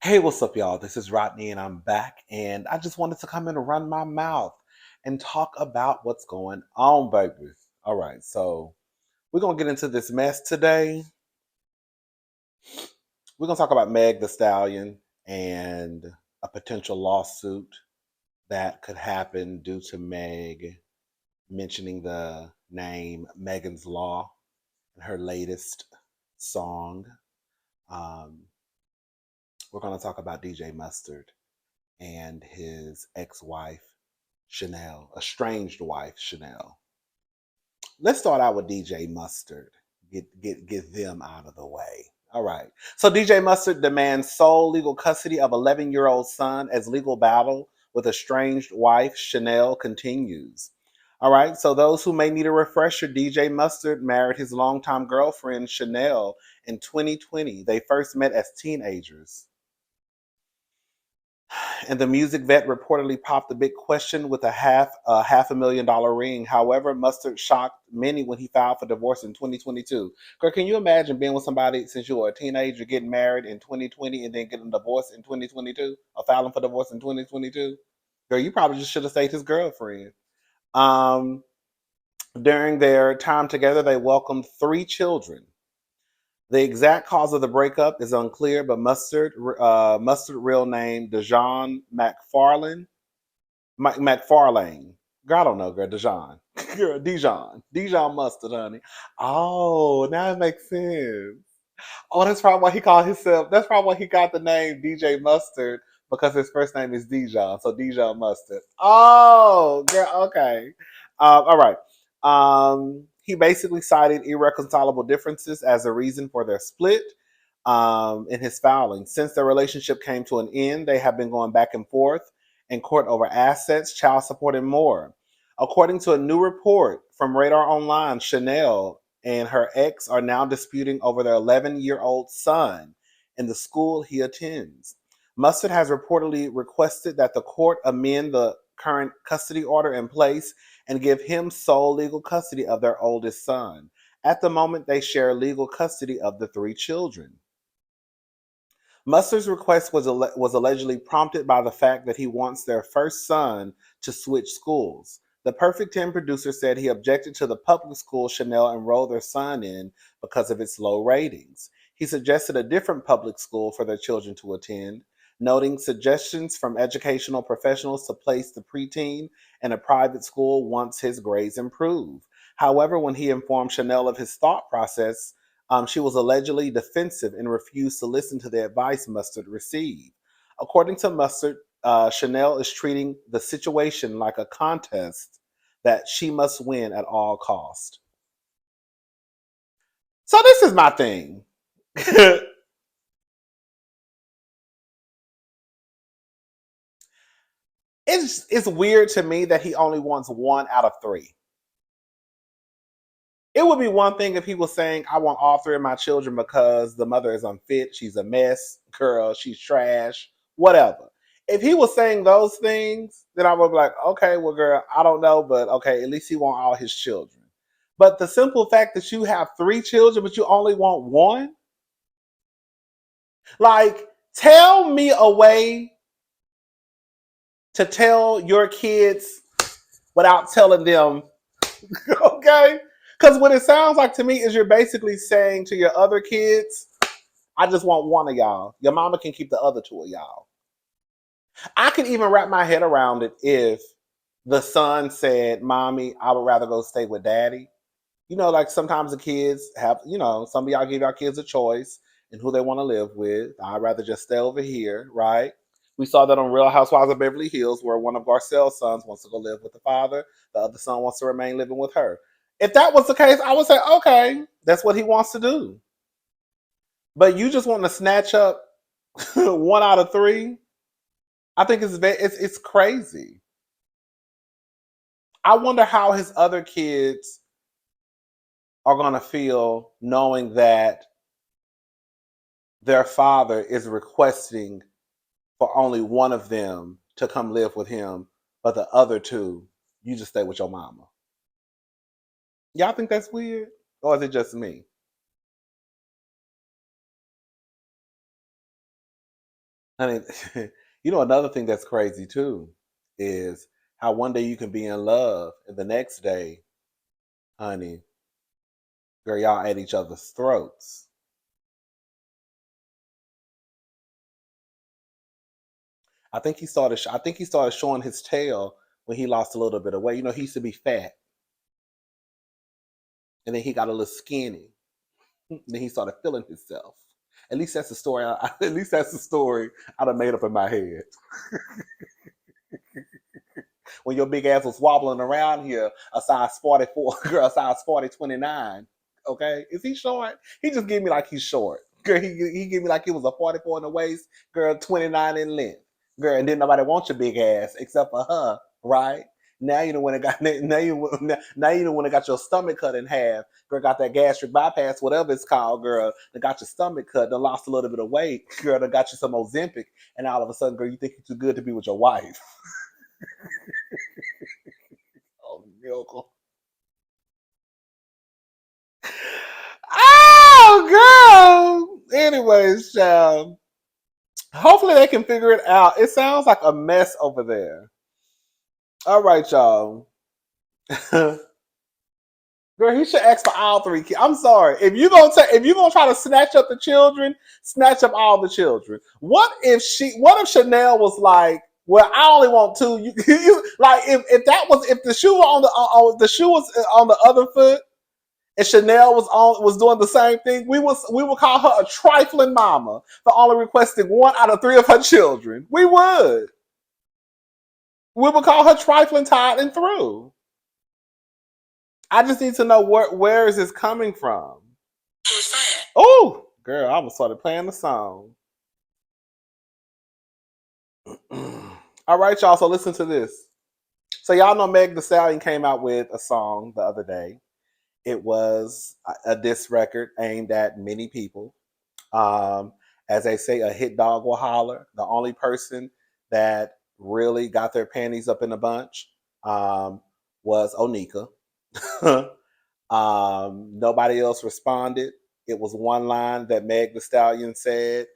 Hey, what's up, y'all? This is Rodney, and I'm back. And I just wanted to come in and run my mouth and talk about what's going on, baby. All right, so we're gonna get into this mess today. We're gonna talk about Meg the Stallion and a potential lawsuit that could happen due to Meg mentioning the name Megan's Law in her latest song. Um, we're gonna talk about DJ Mustard and his ex-wife Chanel, estranged wife Chanel. Let's start out with DJ Mustard. Get them out of the way. All right. So DJ Mustard demands sole legal custody of 11-year-old son as legal battle with estranged wife Chanel continues. All right. So those who may need a refresher, DJ Mustard married his longtime girlfriend Chanel in 2020. They first met as teenagers. And the music vet reportedly popped a big question with a half a million dollar ring. However, Mustard shocked many when he filed for divorce in 2022. Girl, can you imagine being with somebody since you were a teenager, getting married in 2020, and then getting divorced in 2022, or filing for divorce in 2022? Girl, you probably just should have stayed his girlfriend. Um, During their time together, they welcomed 3 children. The exact cause of the breakup is unclear, but Mustard real name Dejon McFarlane. Girl, I don't know, girl. Dejon. Girl, Dejon Mustard, honey. Oh, now it makes sense. Oh, that's probably why he called himself. That's probably why he got the name DJ Mustard, because his first name is Dijon. So Dijon Mustard. Oh, girl. Okay. All right. He basically cited irreconcilable differences as a reason for their split. In his filing, since their relationship came to an end, they have been going back and forth in court over assets, child support, and more. According to a new report from Radar Online, Chanel and her ex are now disputing over their 11-year-old son in the school he attends. Mustard has reportedly requested that the court amend the current custody order in place and give him sole legal custody of their oldest son. At the moment, they share legal custody of the 3 children. Mustard's request was allegedly prompted by the fact that he wants their first son to switch schools. The Perfect 10 producer said he objected to the public school Chanel enrolled their son in because of its low ratings. He suggested a different public school for their children to attend, noting suggestions from educational professionals to place the preteen in a private school once his grades improve. However, when he informed Chanel of his thought process, she was allegedly defensive and refused to listen to the advice Mustard received. According to Mustard, Chanel is treating the situation like a contest that she must win at all cost. So this is my thing. It's weird to me that he only wants 1 out of 3. It would be one thing if he was saying, I want all 3 of my children because the mother is unfit, she's a mess, girl, she's trash, whatever. If he was saying those things, then I would be like, okay, well, girl, I don't know, but okay, at least he want all his children. But the simple fact that you have 3 children, but you only want one, like, tell me a way to tell your kids without telling them, okay? Because what it sounds like to me is you're basically saying to your other kids, I just want one of y'all. Your mama can keep the other 2 of y'all. I could even wrap my head around it if the son said, Mommy, I would rather go stay with daddy. You know, like sometimes the kids have, some of y'all give our kids a choice and who they want to live with. I'd rather just stay over here, right? We saw that on Real Housewives of Beverly Hills, where one of Garcelle's sons wants to go live with the father, the other son wants to remain living with her. If that was the case, I would say, okay, that's what he wants to do. But you just want to snatch up 1 out of 3. I think it's crazy. I wonder how his other kids are gonna feel knowing that their father is requesting for only one of them to come live with him, but the other 2, you just stay with your mama. Y'all think that's weird, or is it just me? I mean, you know, another thing that's crazy too is how one day you can be in love and the next day, honey, girl, y'all at each other's throats. I think he started showing his tail when he lost a little bit of weight. You know, he used to be fat, and then he got a little skinny. Then he started feeling himself. At least that's the story. At least that's the story I done made up in my head. When your big ass was wobbling around here, a size 44, girl, a size 40, 29. Okay? Is he short? He just gave me like he's short. Girl, he gave me like he was a 44 in the waist, girl, 29 in length. Girl, and then nobody wants your big ass except for her, right? Now you know when it got now you know when it got your stomach cut in half, girl, got that gastric bypass, whatever it's called, girl, that got your stomach cut, that lost a little bit of weight, girl, that got you some Ozempic, and all of a sudden, girl, you think you're too good to be with your wife. Oh, miracle. Oh, girl. Anyways, child. Hopefully they can figure it out. It sounds like a mess over there. All right, y'all. Girl, he should ask for all three kids. I'm sorry. If you gonna try to snatch up the children, snatch up all the children. What if Chanel was like, well, I only want two. Like if the shoe the shoe was on the other foot, and Chanel was doing the same thing, we would call her a trifling mama for only requesting one out of three of her children. We would call her trifling tied and through. I just need to know where is this coming from. Oh, girl, I almost started playing the song. All right, y'all. So listen to this. So y'all know Meg Thee Stallion came out with a song the other day. It was a diss record aimed at many people. Um, as they say, a hit dog will holler. The only person that really got their panties up in a bunch was Onika. Nobody else responded. It was one line that Meg Thee Stallion said.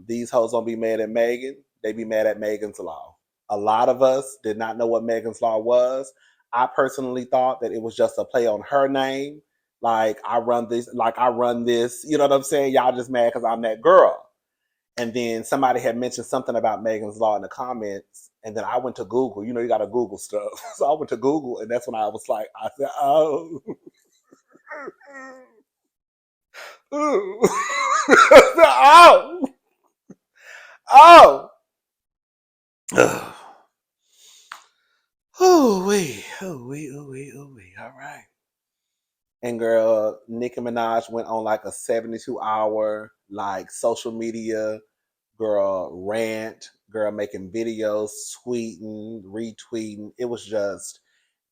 These hoes don't be mad at Megan. They be mad at Megan's Law. A lot of us did not know what Megan's Law was. I personally thought that it was just a play on her name. Like I run this, you know what I'm saying? Y'all just mad because I'm that girl. And then somebody had mentioned something about Megan's Law in the comments. And then I went to Google. You know, you got to Google stuff. So I went to Google, and that's when I was like, I said, oh. Oh. Oh. Oh wee, oh wee, oh wee, oh wee. All right. And girl, Nicki Minaj went on like a 72-hour like social media girl rant, girl making videos, tweeting, retweeting. It was just,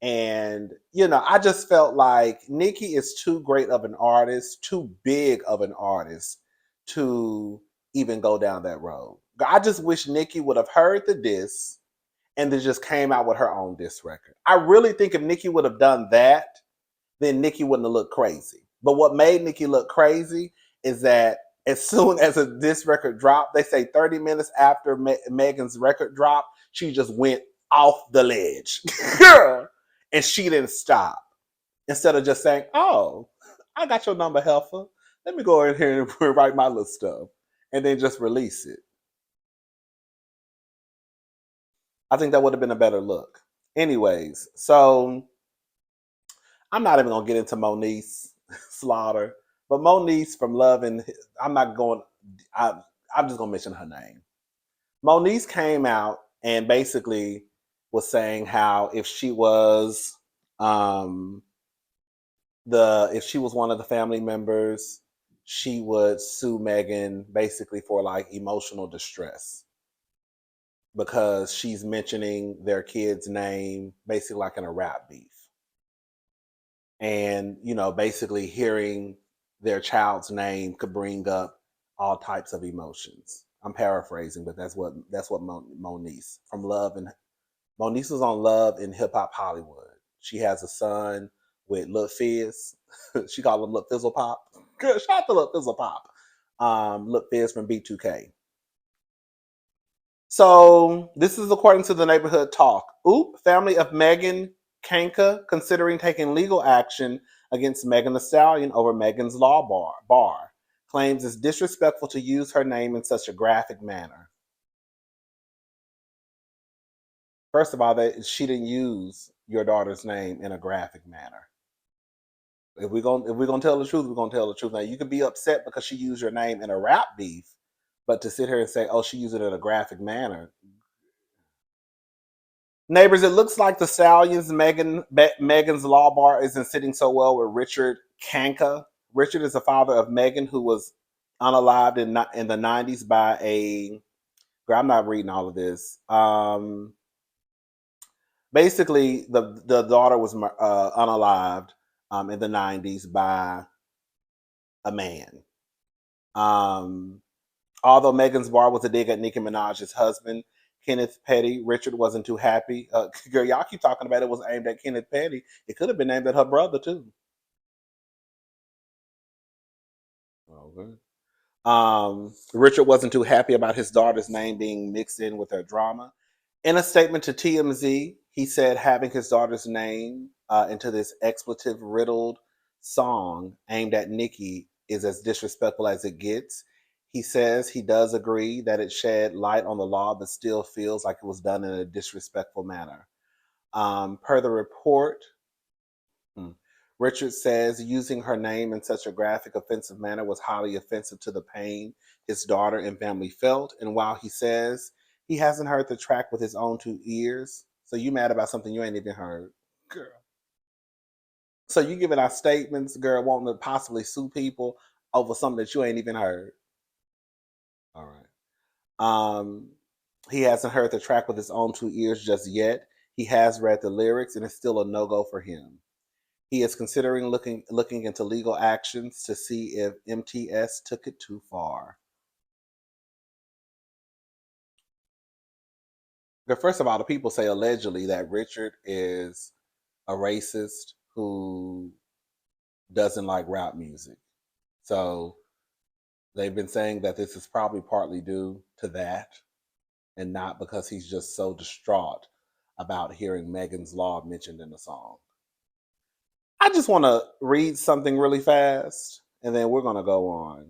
and you know, I just felt like Nicki is too great of an artist, too big of an artist to even go down that road. I just wish Nicki would have heard the diss and then just came out with her own diss record. I really think if Nicki would have done that, then Nicki wouldn't have looked crazy. But what made Nicki look crazy is that as soon as this record dropped, they say 30 minutes after Megan's record dropped, she just went off the ledge. Girl. And she didn't stop. Instead of just saying, oh, I got your number, Helfer. Let me go in here and write my little stuff. And then just release it. I think that would have been a better look. Anyways, so I'm not even gonna get into Moniece Slaughter, but Moniece from Love and I'm not going. I, I'm just gonna mention her name. Moniece came out and basically was saying how um, if she was one of the family members, she would sue Megan basically for like emotional distress because she's mentioning their kid's name basically like in a rap beef. And you know basically hearing their child's name could bring up all types of emotions. I'm paraphrasing, but that's what Moniece from Love and Moniece was on Love in Hip Hop Hollywood. She has a son with Lil Fizz. She called him Lil Fizzle Pop. Good, shout out to Lil Fizzle Pop. Lil Fizz from B2K. So this is according to the neighborhood talk. Oop, family of Megan Kanka considering taking legal action against Megan Thee Stallion over Megan's Law bar. Claims it's disrespectful to use her name in such a graphic manner. First of all, that she didn't use your daughter's name in a graphic manner. If we're gonna tell the truth, we're gonna tell the truth. Now you could be upset because she used your name in a rap beef, but to sit here and say, "Oh, she used it in a graphic manner," neighbors, it looks like the Stallions Megan's law bar isn't sitting so well with Richard Kanka. Richard is the father of Megan, who was unalived in the 90s by a girl. I'm not reading all of this. Basically, the daughter was unalived in the 90s by a man. Um, Although Megan's bar was a dig at Nicki Minaj's husband, Kenneth Petty, Richard wasn't too happy. Girl, y'all keep talking about it was aimed at Kenneth Petty. It could have been aimed at her brother too. Okay. Richard wasn't too happy about his daughter's name being mixed in with her drama. In a statement to TMZ, he said having his daughter's name into this expletive riddled song aimed at Nicki is as disrespectful as it gets. He says he does agree that it shed light on the law, but still feels like it was done in a disrespectful manner. Per the report, Hmm. Richard says using her name in such a graphic, offensive manner was highly offensive to the pain his daughter and family felt. And while he says he hasn't heard the track with his own two ears, so you mad about something you ain't even heard, girl. So you giving out statements, girl, wanting to possibly sue people over something that you ain't even heard. All right. Um, he hasn't heard the track with his own two ears just yet. He has read the lyrics, and it's still a no go for him. He is considering looking into legal actions to see if MTS took it too far. First of all, the people say allegedly that Richard is a racist who doesn't like rap music. So they've been saying that this is probably partly due to that and not because he's just so distraught about hearing Megan's Law mentioned in the song. I just want to read something really fast and then we're going to go on.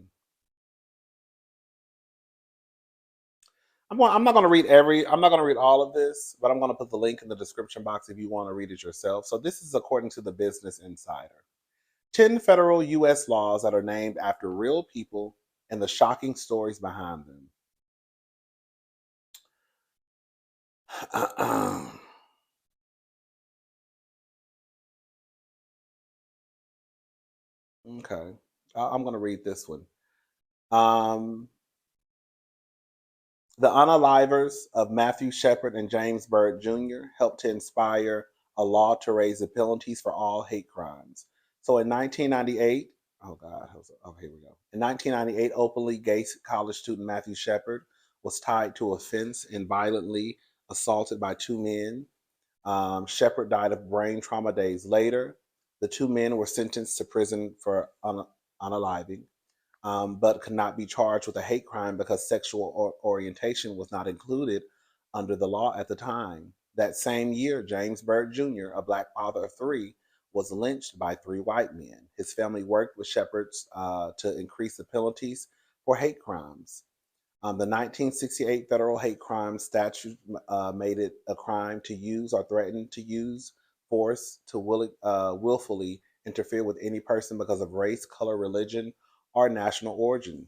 I'm not going to read I'm not going to read all of this, but I'm going to put the link in the description box if you want to read it yourself. So this is according to the Business Insider. 10 federal US laws that are named after real people and the shocking stories behind them. Okay. I'm going to read this one. Um, The unalivers of Matthew Shepard and James Byrd Jr. helped to inspire a law to raise the penalties for all hate crimes. So in 1998, oh God, here we go. In 1998, openly gay college student Matthew Shepard was tied to a fence and violently assaulted by two men. Shepard died of brain trauma days later. The two men were sentenced to prison for unaliving but could not be charged with a hate crime because sexual orientation was not included under the law at the time. That same year, James Byrd Jr., a black father of three, was lynched by three white men. His family worked with Shepard's to increase the penalties for hate crimes. The 1968 federal hate crime statute made it a crime to use or threaten to use force to willfully interfere with any person because of race, color, religion, or national origin.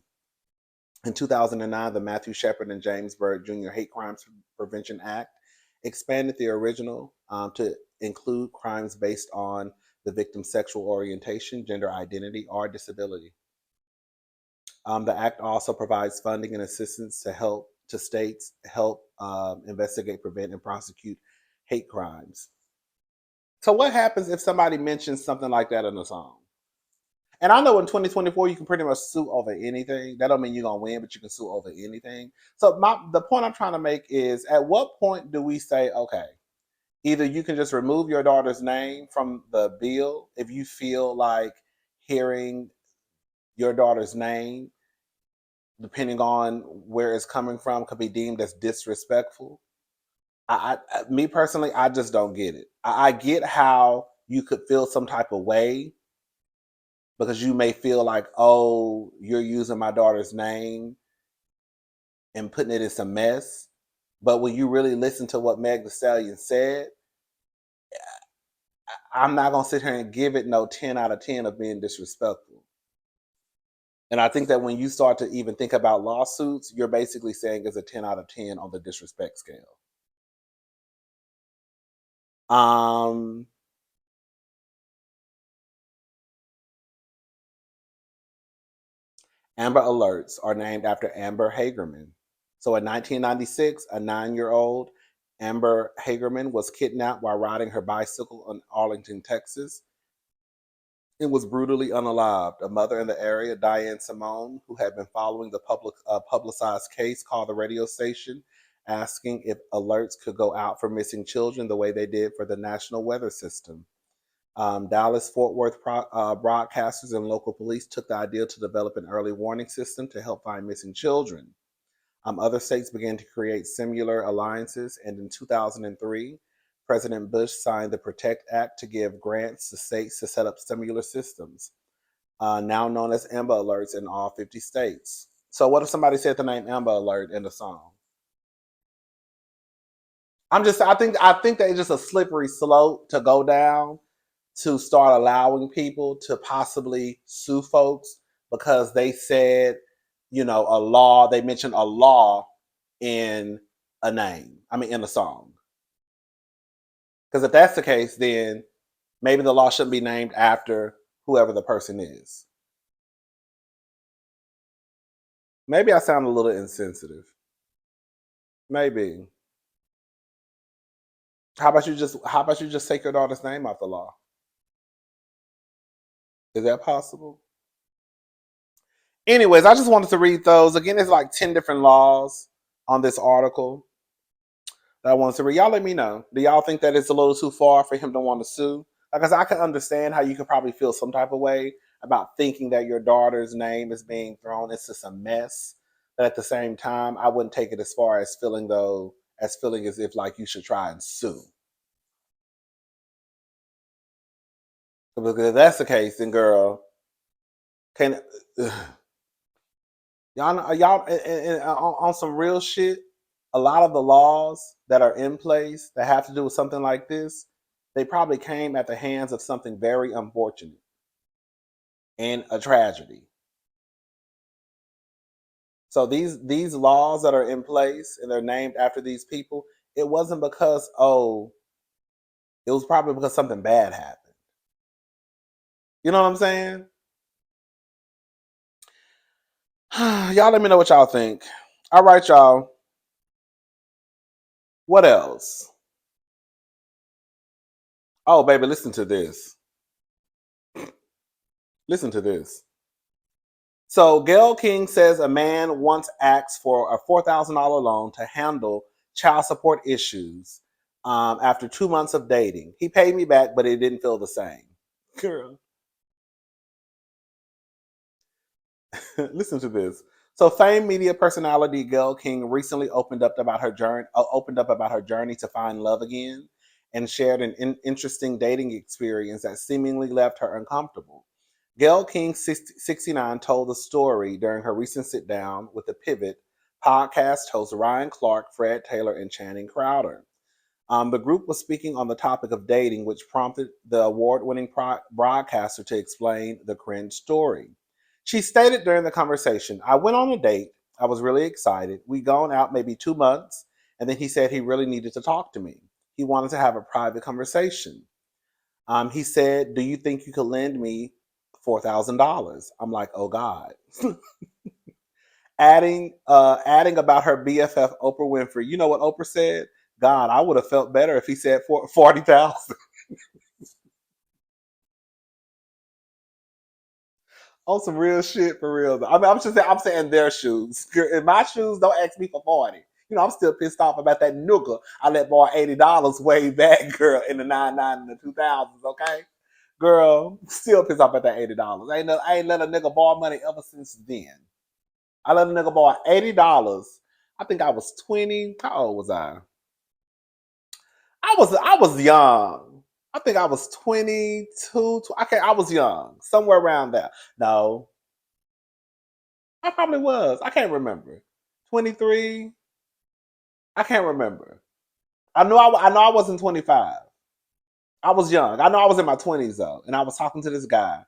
In 2009, the Matthew Shepard and James Byrd Jr. Hate Crimes Prevention Act expanded the original to include crimes based on the victim's sexual orientation, gender identity, or disability. The act also provides funding and assistance to states help investigate, prevent, and prosecute hate crimes. So, what happens if somebody mentions something like that in a song? And I know in 2024 you can pretty much sue over anything. That don't mean you're gonna win, but you can sue over anything. So the point I'm trying to make is, at what point do we say, okay, either you can just remove your daughter's name from the bill if you feel like hearing your daughter's name depending on where it's coming from, could be deemed as disrespectful. Me personally, I just don't get it. I get how you could feel some type of way because you may feel like, oh, you're using my daughter's name and putting it in some mess. But when you really listen to what Meg Thee Stallion said, I'm not gonna sit here and give it no 10 out of 10 of being disrespectful. And I think that when you start to even think about lawsuits, you're basically saying it's a 10 out of 10 on the disrespect scale. Um, Amber Alerts are named after Amber Hagerman. So in 1996, a 9-year-old Amber Hagerman was kidnapped while riding her bicycle in Arlington, Texas, and was brutally unalived. A mother in the area, Diane Simone, who had been following the publicized case, called the radio station asking if alerts could go out for missing children the way they did for the National Weather System. Dallas Fort Worth broadcasters and local police took the idea to develop an early warning system to help find missing children. Other states began to create similar alliances, and in 2003, President Bush signed the Protect Act to give grants to states to set up similar systems, now known as Amber Alerts in all 50 states. So, what if somebody said the name Amber Alert in the song? I think that it's just a slippery slope to go down to start allowing people to possibly sue folks because they said, a law, they mentioned a law in a name, I mean, in a song. Because if that's the case, then maybe the law shouldn't be named after whoever the person is. Maybe I sound a little insensitive. Maybe. How about you just take your daughter's name off the law? Is that possible? Anyways, I just wanted to read those. Again, there's like 10 different laws on this article that I wanted to read. Y'all let me know. Do y'all think that it's a little too far for him to want to sue? Like, cause I can understand how you could probably feel some type of way about thinking that your daughter's name is being thrown into some mess. But at the same time, I wouldn't take it as far as feeling as if like you should try and sue. Because if that's the case, then girl, can y'all and on some real shit, a lot of the laws that are in place that have to do with something like this, they probably came at the hands of something very unfortunate and a tragedy. So these laws that are in place and they're named after these people, it wasn't because, it was probably because something bad happened. You know what I'm saying? Y'all let me know what y'all think. All right, y'all. What else? Oh, baby, listen to this. Listen to this. So Gail King says a man once asked for a $4,000 loan to handle child support issues after 2 months of dating. He paid me back, but it didn't feel the same. Girl, listen to this. So famed media personality Gayle King recently opened up about her journey to find love again, and shared an interesting dating experience that seemingly left her uncomfortable. Gayle King, 69, told the story during her recent sit down with the Pivot podcast hosts Ryan Clark, Fred Taylor, and Channing Crowder. The group was speaking on the topic of dating, which prompted the award winning broadcaster to explain the cringe story. She stated during the conversation, I went on a date. I was really excited. We'd gone out maybe 2 months, and then he said he really needed to talk to me. He wanted to have a private conversation. He said, do you think you could lend me $4,000? I'm like, oh God. Adding about her BFF Oprah Winfrey. You know what Oprah said? God, I would have felt better if he said 40,000. On some real shit for real. I mean, I'm saying their shoes. In my shoes, don't ask me for 40. I'm still pissed off about that nigga. I let borrow $80 way back, girl, in the 99 and the 2000s. Okay, girl, still pissed off at that $80. I ain't let a nigga borrow money ever since then. I let a nigga borrow $80. I think I was 20. How old was I? I was young. I think I was 22. I was young, somewhere around there. No, I probably was. I can't remember. 23. I can't remember. I know I wasn't 25. I was young. I know I was in my 20s though, and I was talking to this guy,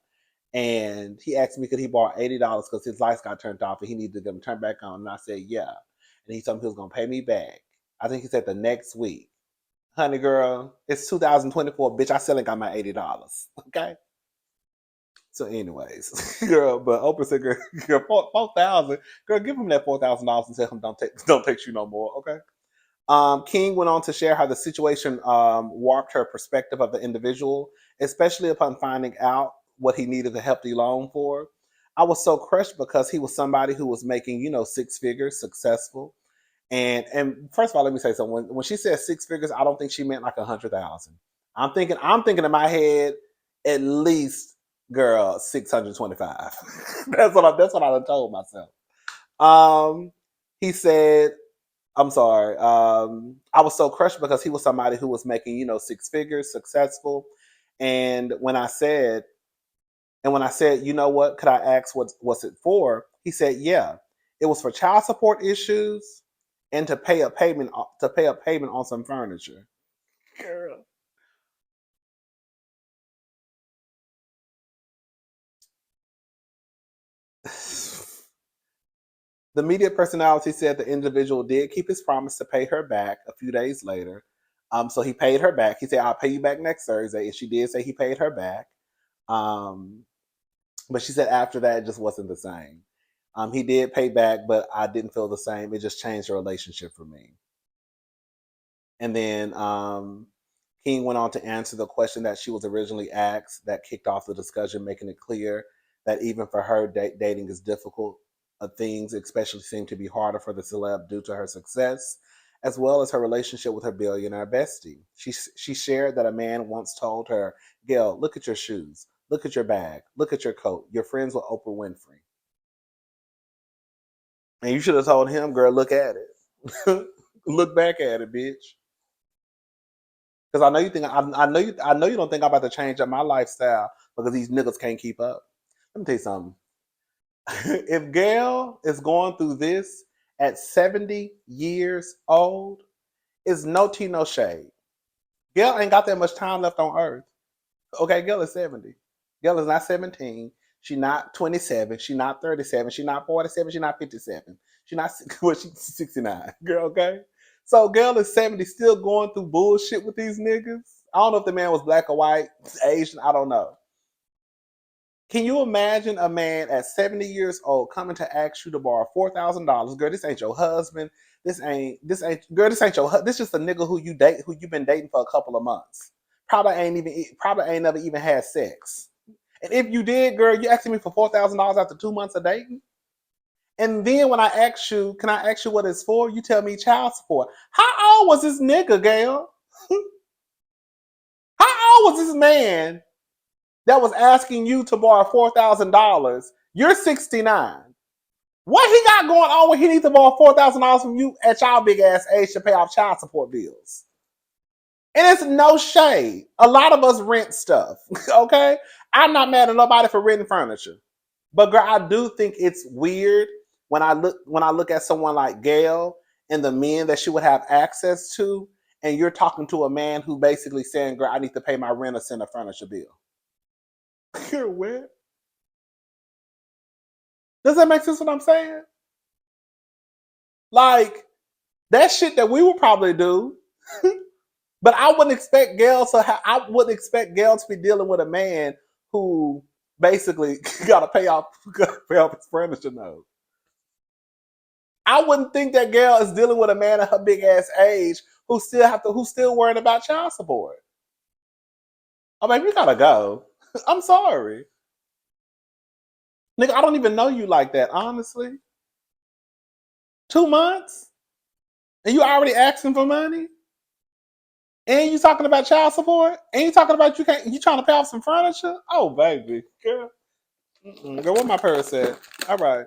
and he asked me could he borrow $80 because his lights got turned off and he needed them turned back on, and I said yeah, and he told me he was gonna pay me back. I think he said the next week. Honey girl, it's 2024, bitch. I still ain't got my $80. Okay. So, anyways, girl, but Oprah said, girl, 4,000, girl, give him that $4,000 and tell him don't take you no more. Okay. King went on to share how the situation warped her perspective of the individual, especially upon finding out what he needed the hefty loan for. I was so crushed because he was somebody who was making, six figures, successful. And first of all, let me say something. When she said six figures, I don't think she meant like 100,000. I'm thinking in my head, at least, girl, 625. That's what I told myself. Um, he said, I'm sorry. I was so crushed because he was somebody who was making, six figures, successful. And when I said, you know what, could I ask what's it for? He said, yeah, it was for child support issues and to pay a payment on some furniture. Girl. The media personality said the individual did keep his promise to pay her back a few days later. So he paid her back. He said, I'll pay you back next Thursday. And she did say he paid her back. Um, but she said after that, it just wasn't the same. He did pay back, but I didn't feel the same. It just changed the relationship for me. And then King went on to answer the question that she was originally asked that kicked off the discussion, making it clear that even for her, dating is difficult. Things especially seem to be harder for the celeb due to her success, as well as her relationship with her billionaire bestie. She shared that a man once told her, Gail, look at your shoes, look at your bag, look at your coat. You're friends with Oprah Winfrey. And you should have told him, girl, look at it. Look back at it, bitch. Because I know you don't think I'm about to change up my lifestyle because these niggas can't keep up. Let me tell you something. If Gail is going through this at 70 years old, it's no tea, no shade. Gail ain't got that much time left on earth. Okay, Gail is 70. Gail is not 17. She not 27. She not 37. She not 47. She not 57. She not well, she's 69. Girl, okay? So Gail is 70, still going through bullshit with these niggas. I don't know if the man was black or white, Asian, I don't know. Can you imagine a man at 70 years old coming to ask you to borrow $4,000? Girl, this ain't your husband. This ain't your. This just a nigga who you date, who you've been dating for a couple of months. Probably ain't never even had sex. And if you did, girl, you asking me for $4,000 after 2 months of dating. And then when I ask you, can I ask you what it's for? You tell me child support. How old was this nigga, Gail? How old was this man that was asking you to borrow $4,000? You're 69. What he got going on when he needs to borrow $4,000 from you at y'all big ass age to pay off child support bills? And it's no shade. A lot of us rent stuff. Okay? I'm not mad at nobody for renting furniture. But girl, I do think it's weird when I look at someone like Gail and the men that she would have access to, and you're talking to a man who basically saying, girl, I need to pay my rent or send a furniture bill. You're what? Does that make sense what I'm saying? Like, that shit that we would probably do. But I wouldn't expect Gail to be dealing with a man who basically gotta pay off his furniture note. I wouldn't think that Gail is dealing with a man at her big ass age who's still worrying about child support. Oh baby, you gotta go. I'm sorry. Nigga, I don't even know you like that, honestly. 2 months? And you already asking for money? And you talking about child support? And you talking about you trying to pay off some furniture? Oh baby, girl. Girl, what my purse at? All right.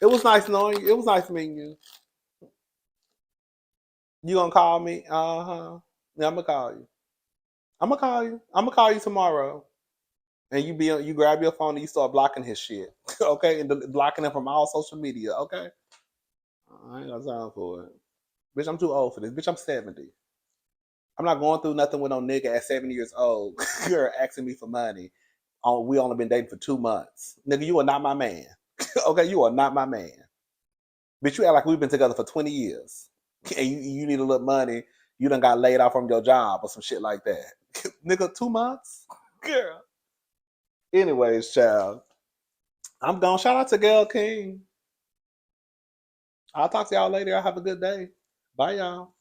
It was nice knowing you. It was nice meeting you. You gonna call me? Uh-huh. Yeah, I'm gonna call you. I'm gonna call you. I'm gonna call you tomorrow. And you grab your phone and you start blocking his shit. Okay? And blocking him from all social media, okay? I ain't got time for it. Bitch, I'm too old for this. Bitch, I'm 70. I'm not going through nothing with no nigga at 70 years old. You're asking me for money. Oh, we only been dating for 2 months. Nigga, you are not my man. Okay, you are not my man. Bitch, you act like we've been together for 20 years. And you need a little money. You done got laid off from your job or some shit like that. Nigga, 2 months? Girl. Anyways, child. I'm gone. Shout out to Gayle King. I'll talk to y'all later. Y'all have a good day. Bye, y'all.